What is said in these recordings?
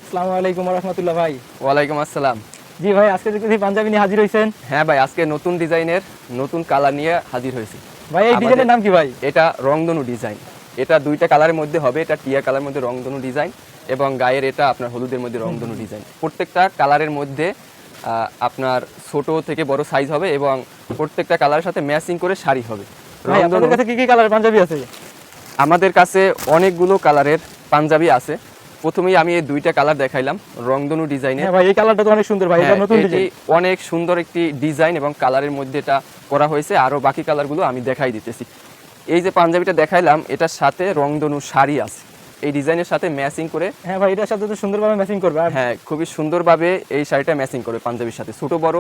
আসসালামু আলাইকুম ওয়া রাহমাতুল্লাহ ভাই। ওয়ালাইকুম আসসালাম। জি ভাই, আজকে দেখতেছি পাঞ্জাবি নিয়ে হাজির হয়েছেন। হ্যাঁ ভাই, আজকে নতুন ডিজাইনের নতুন কালার নিয়ে হাজির হয়েছি। ভাই এই ডিজাইনের নাম কি ভাই? এটা রংধনু ডিজাইন। এটা দুইটা কালারের মধ্যে হবে। এটা টিয়া কালারের মধ্যে রংধনু ডিজাইন এবং গায়ের এটা আপনার হলুদের মধ্যে রংধনু ডিজাইন। প্রত্যেকটা কালারের মধ্যে আপনার ছোট থেকে বড় সাইজ হবে এবং প্রত্যেকটা কালারের সাথে ম্যাচিং করে শাড়ি হবে। ভাই আপনাদের কাছে কি কি কালারের পাঞ্জাবি আছে? আমাদের কাছে অনেকগুলো কালারের পাঞ্জাবি আছে। প্রথমেই আমি এই দুইটা কালার দেখাইলাম রংধনু ডিজাইনের। হ্যাঁ ভাই, এই কালারটা তো অনেক সুন্দর ভাই, এটা নতুন ডিজাইন। অনেক সুন্দর একটি ডিজাইন এবং কালারের মধ্যে এটা করা হয়েছে। আরো বাকি কালারগুলো আমি দেখাই দিতেছি। এই যে পাঞ্জাবিটা দেখাইলাম এটার সাথে রংধনু শাড়ি আছে এই ডিজাইনের সাথে ম্যাচিং করে। হ্যাঁ ভাই, এটার সাথে তো সুন্দরভাবে ম্যাচিং করবে। হ্যাঁ, খুবই সুন্দরভাবে এই শাড়িটা ম্যাচিং করবে পাঞ্জাবির সাথে। ছোট বড়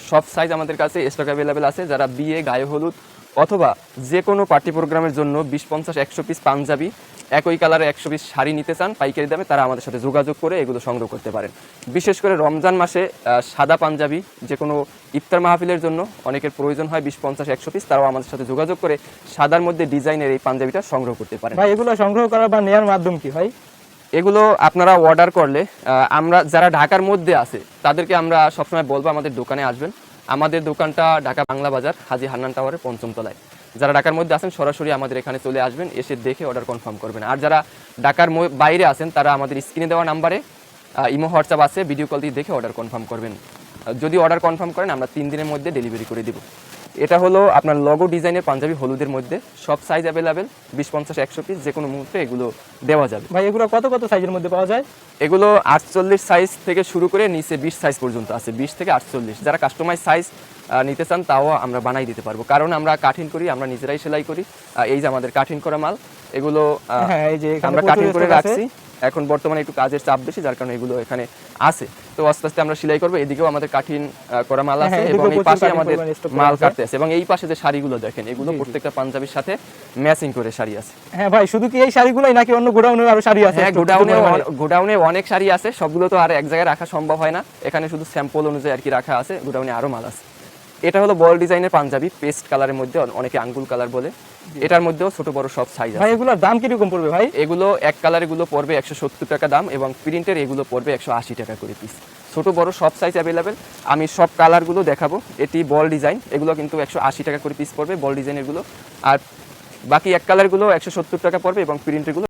সব সাইজ আমাদের কাছে স্টক অ্যাভেলেবেল আছে। যারা বিয়ে, গায়ে হলুদ অথবা যে কোনো পার্টি প্রোগ্রামের জন্য 20, 50, 100 পিস পাঞ্জাবি, একই কালারে 100 পিস শাড়ি নিতে চান পাইকারি দামে, তারা আমাদের সাথে যোগাযোগ করে এগুলো সংগ্রহ করতে পারেন। বিশেষ করে রমজান মাসে সাদা পাঞ্জাবি যে কোনো ইফতার মাহফিলের জন্য অনেকের প্রয়োজন হয় 20, 50, 100 পিস, তারাও আমাদের সাথে যোগাযোগ করে সাদার মধ্যে ডিজাইনের এই পাঞ্জাবিটা সংগ্রহ করতে পারেন। ভাই এগুলো সংগ্রহ করার বা নেওয়ার মাধ্যম কি ভাই? এগুলো আপনারা অর্ডার করলে আমরা যারা ঢাকার মধ্যে আছে তাদেরকে আমরা সবসময় বলবো আমাদের দোকানে আসবেন। আমাদের দোকানটা ঢাকা বাংলা বাজার হাজী হান্নান টাওয়ারের 5ম তলায়। যারা ঢাকার মধ্যে আছেন সরাসরি আমাদের এখানে চলে আসবেন, এসে দেখে অর্ডার কনফার্ম করবেন। আর যারা ঢাকার বাইরে আছেন তারা আমাদের স্ক্রিনে দেওয়া নাম্বারে ইমো, হোয়াটসঅ্যাপ আছে, ভিডিও কল দিয়ে দেখে অর্ডার কনফার্ম করবেন। যদি অর্ডার কনফার্ম করেন আমরা 3 দিনের মধ্যে ডেলিভারি করে দিব। এটা হলো আপনার লগো ডিজাইনের পাঞ্জাবি হলুদের মধ্যে। সব সাইজ অ্যাভেলেবেল, 20, 50, 100 পিস যে কোনো মুহূর্তে এগুলো দেওয়া যাবে। ভাই এগুলো কত কত সাইজের মধ্যে পাওয়া যায়? এগুলো 48 সাইজ থেকে শুরু করে নিচে 20 সাইজ পর্যন্ত আছে। 20 থেকে 48 যারা কাস্টমাইজ সাইজ নিতে চান তাও আমরা বানাই দিতে পারবো, কারণ আমরা কাঠিন করি, আমরা নিজেরাই সেলাই করি। এই যে আমাদের কাঠিন করা মাল, এগুলো আমরা কাঠিন করে রাখছি। এখন বর্তমানে একটু কাজের চাপ বেশি, যার কারণে এগুলো এখানে আছে। তো আস্তে আস্তে আমরা সেলাই করবো। এদিকেও আমাদের কাঠিন করা মাল আছে এবং এই পাশে আমাদের মাল কাটতে আছে। এবং এই পাশে যে শাড়িগুলো দেখেন, এগুলো প্রত্যেকটা পাঞ্জাবির সাথে ম্যাচিং করে শাড়ি আছে। হ্যাঁ ভাই, শুধু কি এই শাড়িগুলোই নাকি অন্য গোডাউনে আরো শাড়ি আছে? হ্যাঁ, গোডাউনে অনেক শাড়ি আছে। সবগুলো তো আর এক জায়গায় রাখা সম্ভব হয় না, এখানে শুধু স্যাম্পল অনুযায়ী আর কি রাখা আছে। গোডাউনে আরো মাল আছে। এটা হলো বল ডিজাইনের পাঞ্জাবি, পেস্ট কালারের মধ্যে, অনেকে আঙ্গুল কালার বলে। এটার মধ্যেও ছোট বড় সব সাইজ আছে। ভাই এগুলোর দাম কি রকম পড়বে ভাই? এগুলো এক কালার এগুলো পড়বে 170 টাকা দাম এবং প্রিন্টের এগুলো পড়বে 180 টাকা করে পিস। ছোট বড় সব সাইজ অ্যাভেলেবেল। আমি সব কালারগুলো দেখাবো। এটি বল ডিজাইন, এগুলো কিন্তু 180 টাকা করে পিস পড়বে বল ডিজাইনের গুলো। আর বাকি এক কালারগুলো 170 টাকা পড়বে এবং প্রিন্টের গুলো